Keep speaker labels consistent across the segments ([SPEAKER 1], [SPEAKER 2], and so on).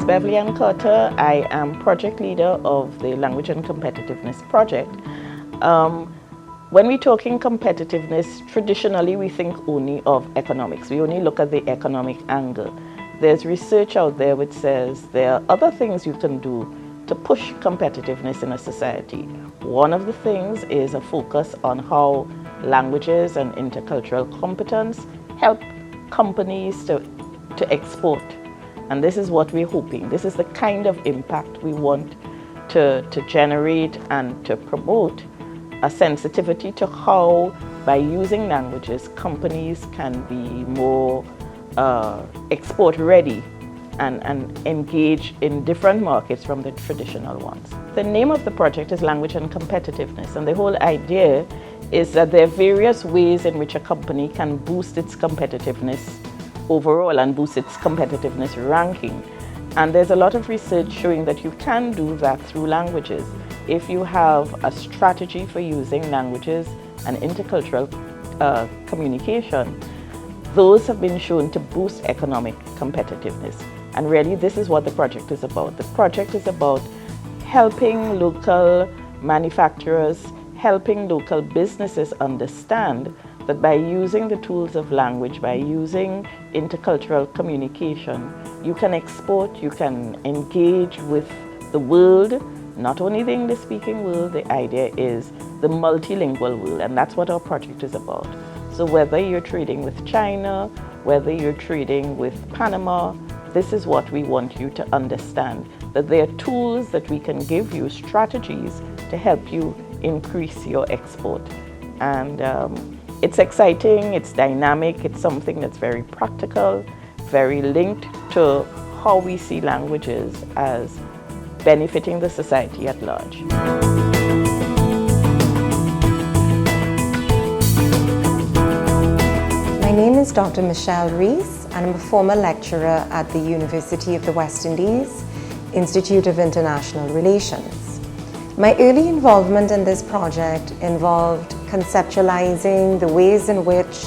[SPEAKER 1] is Beverly Ann Carter. I am project leader of the Language and Competitiveness project. When we're talking competitiveness, traditionally we think only of economics. We only look at the economic angle. There's research out there which says there are other things you can do to push competitiveness in a society. One of the things is a focus on how languages and intercultural competence help companies to export. And this is what we're hoping. This is the kind of impact we want to generate and to promote, a sensitivity to how, by using languages, companies can be more export ready and engage in different markets from the traditional ones. The name of the project is Language and Competitiveness, and the whole idea is that there are various ways in which a company can boost its competitiveness overall and boost its competitiveness ranking. And there's a lot of research showing that you can do that through languages. If you have a strategy for using languages and intercultural communication, those have been shown to boost economic competitiveness. And really, this is what the project is about. The project is about helping local manufacturers, helping local businesses understand that by using the tools of language, by using intercultural communication, you can export, you can engage with the world, not only the English-speaking world. The idea is the multilingual world, and that's what our project is about. So whether you're trading with China, whether you're trading with Panama, this is what we want you to understand, that there are tools that we can give you, strategies to help you increase your export. And it's exciting, it's dynamic, it's something that's very practical, very linked to how we see languages as benefiting the society at large.
[SPEAKER 2] My name is Dr. Michelle Reese, and I'm a former lecturer at the University of the West Indies, Institute of International Relations. My early involvement in this project involved conceptualizing the ways in which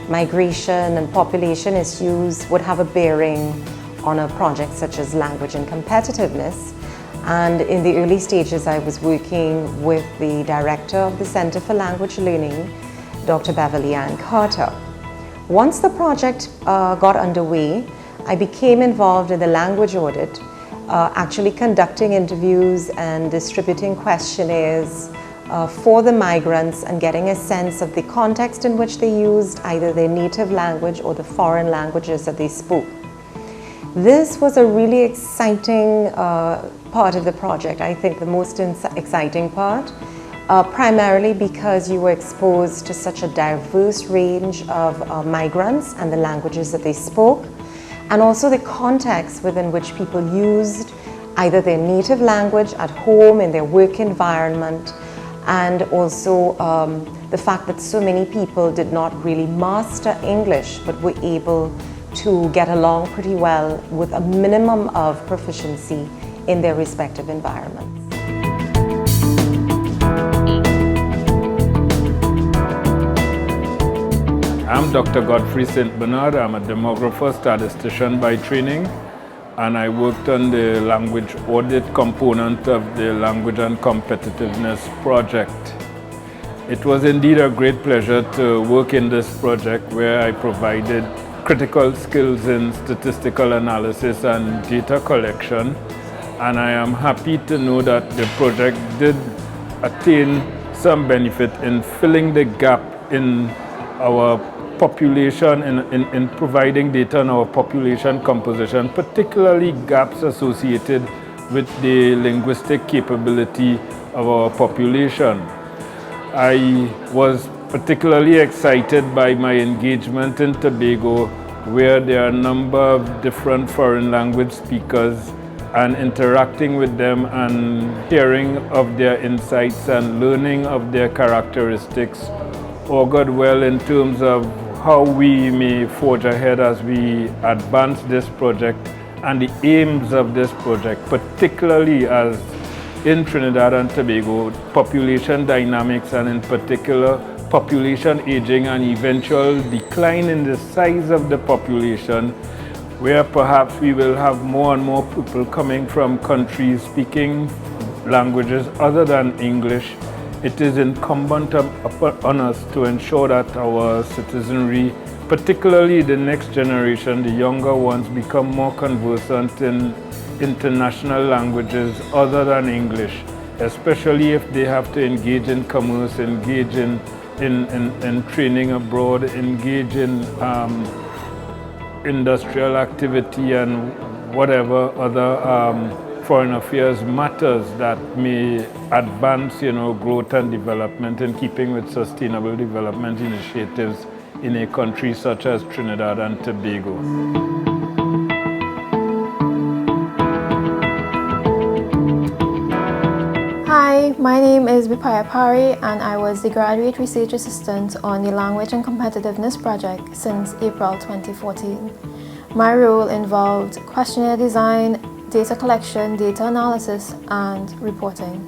[SPEAKER 2] migration and population issues would have a bearing on a project such as Language and Competitiveness. And in the early stages, I was working with the director of the Center for Language Learning, Dr. Beverly Ann Carter. Once the project got underway, I became involved in the language audit, actually conducting interviews and distributing questionnaires for the migrants and getting a sense of the context in which they used either their native language or the foreign languages that they spoke. This was a really exciting part of the project, I think the most exciting part, primarily because you were exposed to such a diverse range of migrants and the languages that they spoke, and also the context within which people used either their native language at home, in their work environment, and also the fact that so many people did not really master English but were able to get along pretty well with a minimum of proficiency in their respective environments.
[SPEAKER 3] I'm Dr. Godfrey St Bernard. I'm a demographer, statistician by training, and I worked on the language audit component of the Language and Competitiveness project. It was indeed a great pleasure to work in this project where I provided critical skills in statistical analysis and data collection, and I am happy to know that the project did attain some benefit in filling the gap in our population, in providing data on our population composition, particularly gaps associated with the linguistic capability of our population. I was particularly excited by my engagement in Tobago, where there are a number of different foreign language speakers, and interacting with them and hearing of their insights and learning of their characteristics augured well in terms of how we may forge ahead as we advance this project and the aims of this project, particularly as in Trinidad and Tobago, population dynamics, and in particular population aging and eventual decline in the size of the population where perhaps we will have more and more people coming from countries speaking languages other than English, it is incumbent on us to ensure that our citizenry, particularly the next generation, the younger ones, become more conversant in international languages other than English, especially if they have to engage in commerce, engage in training abroad, engage in industrial activity and whatever other foreign affairs matters that may advance, growth and development in keeping with sustainable development initiatives in a country such as Trinidad and Tobago.
[SPEAKER 4] Hi, my name is Papay Perry and I was the Graduate Research Assistant on the Language and Competitiveness project since April 2014. My role involved questionnaire design, data collection, data analysis, and reporting.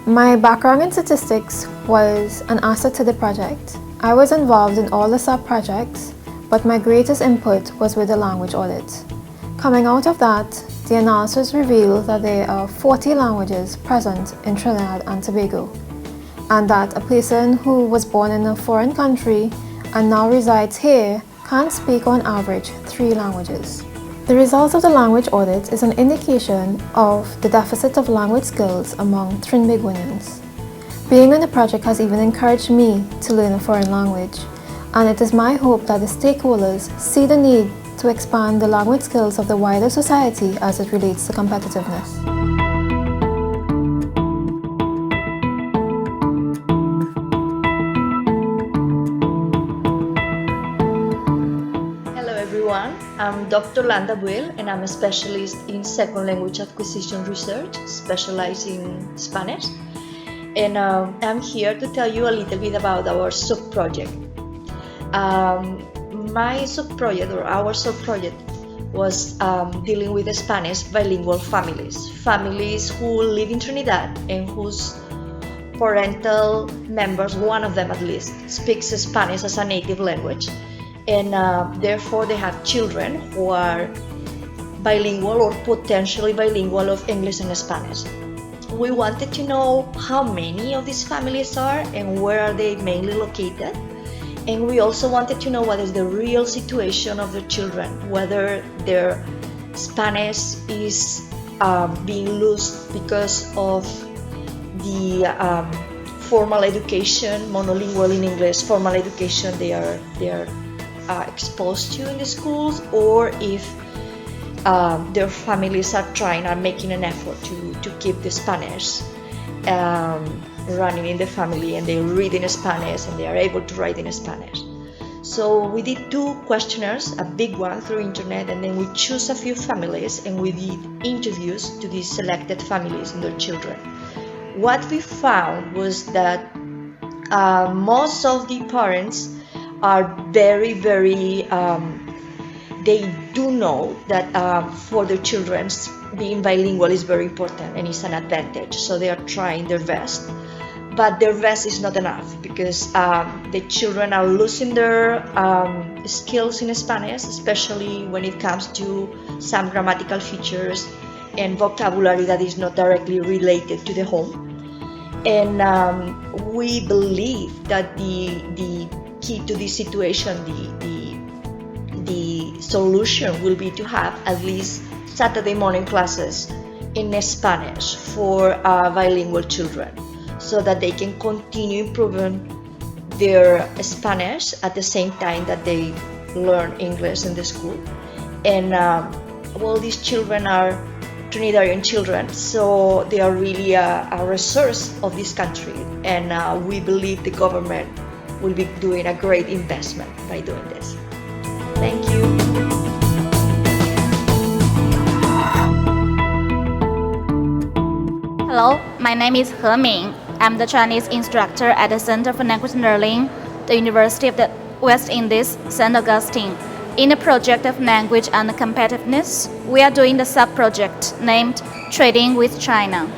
[SPEAKER 4] My background in statistics was an asset to the project. I was involved in all the sub-projects, but my greatest input was with the language audit. Coming out of that, the analysis revealed that there are 40 languages present in Trinidad and Tobago, and that a person who was born in a foreign country and now resides here can speak on average 3 languages. The results of the language audit is an indication of the deficit of language skills among Trinbagonians. Being in the project has even encouraged me to learn a foreign language, and it is my hope that the stakeholders see the need to expand the language skills of the wider society as it relates to competitiveness.
[SPEAKER 5] Hello everyone, I'm Dr. Landa Buell and I'm a specialist in second language acquisition research, specializing in Spanish. And I'm here to tell you a little bit about our sub-project. My sub-project or our sub-project was dealing with Spanish bilingual families who live in Trinidad and whose parental members, one of them at least, speaks Spanish as a native language, and therefore they have children who are bilingual or potentially bilingual of English and Spanish. We wanted to know how many of these families are and where are they mainly located. And we also wanted to know what is the real situation of the children, whether their Spanish is being lost because of the formal education, monolingual in English, formal education they are exposed to in the schools, or if their families are making an effort to keep the Spanish running in the family, and they read in Spanish and they are able to write in Spanish. So we did 2 questionnaires, a big one through internet, and then we chose a few families and we did interviews to these selected families and their children. What we found was that most of the parents are very they do know that for their children being bilingual is very important and is an advantage, so they are trying their best. But their best is not enough because the children are losing their skills in Spanish, especially when it comes to some grammatical features and vocabulary that is not directly related to the home. And we believe that the key to this situation, the solution will be to have at least Saturday morning classes in Spanish for bilingual children, so that they can continue improving their Spanish at the same time that they learn English in the school. And these children are Trinidadian children, so they are really a resource of this country, and we believe the government will be doing a great investment by doing this. Thank you.
[SPEAKER 6] Hello, my name is Herman. I'm the Chinese instructor at the Center for Language Learning, the University of the West Indies, St. Augustine. In the project of Language and Competitiveness, we are doing the sub-project named Trading with China.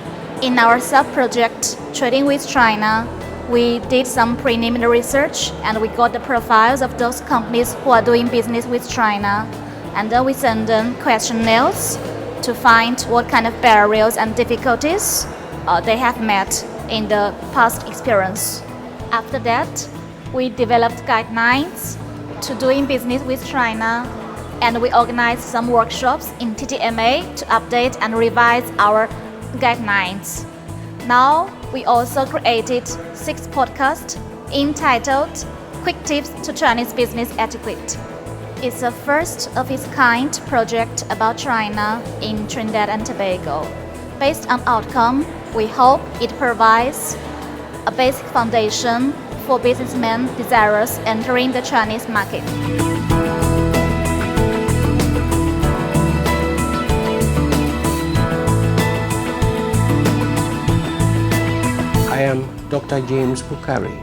[SPEAKER 6] In our sub-project, Trading with China, we did some preliminary research and we got the profiles of those companies who are doing business with China. And then we send them questionnaires to find what kind of barriers and difficulties they have met in the past experience. After that, we developed guidelines to doing business with China, and we organized some workshops in TTMA to update and revise our guidelines. Now, we also created 6 podcasts entitled Quick Tips to Chinese Business Etiquette. It's a first of its kind project about China in Trinidad and Tobago. Based on outcome, we hope it provides a basic foundation for businessmen desirous entering the Chinese market.
[SPEAKER 7] I am Dr. James Pokkiri,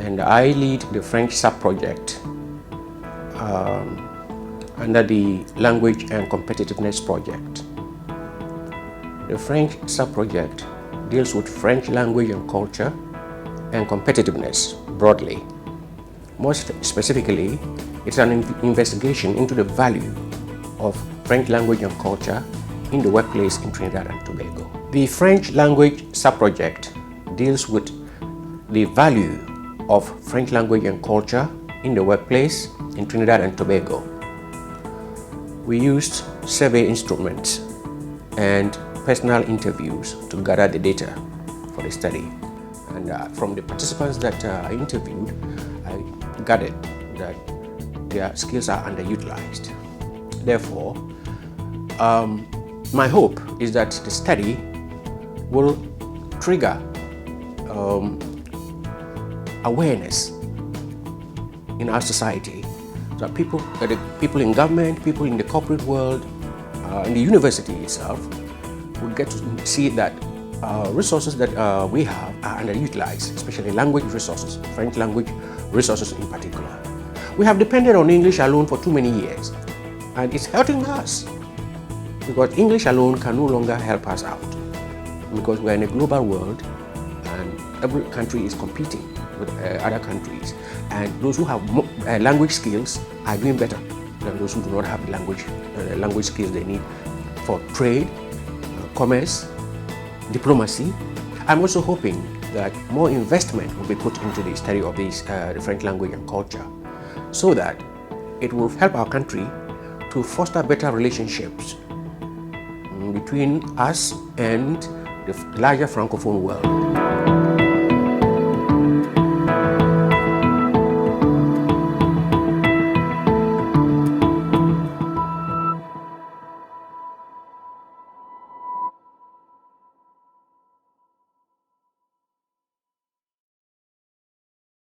[SPEAKER 7] and I lead the French sub-project under the Language and Competitiveness project. The French sub-project deals with French language and culture and competitiveness broadly. Most specifically, it's an investigation into the value of French language and culture in the workplace in Trinidad and Tobago. The French language sub-project deals with the value of French language and culture in the workplace in Trinidad and Tobago. We used survey instruments and personal interviews to gather the data for the study. And from the participants that I interviewed, I gathered that their skills are underutilized. Therefore, my hope is that the study will trigger awareness in our society, so that people in government, people in the corporate world, in the university itself, will get to see that resources that we have are underutilized, especially language resources, French language resources in particular. We have depended on English alone for too many years, and it's hurting us because English alone can no longer help us out, because we're in a global world and every country is competing with other countries, and those who have language skills are doing better than those who do not have the language skills they need for trade, commerce, diplomacy. I'm also hoping that more investment will be put into the study of the French language and culture, so that it will help our country to foster better relationships between us and the larger Francophone world.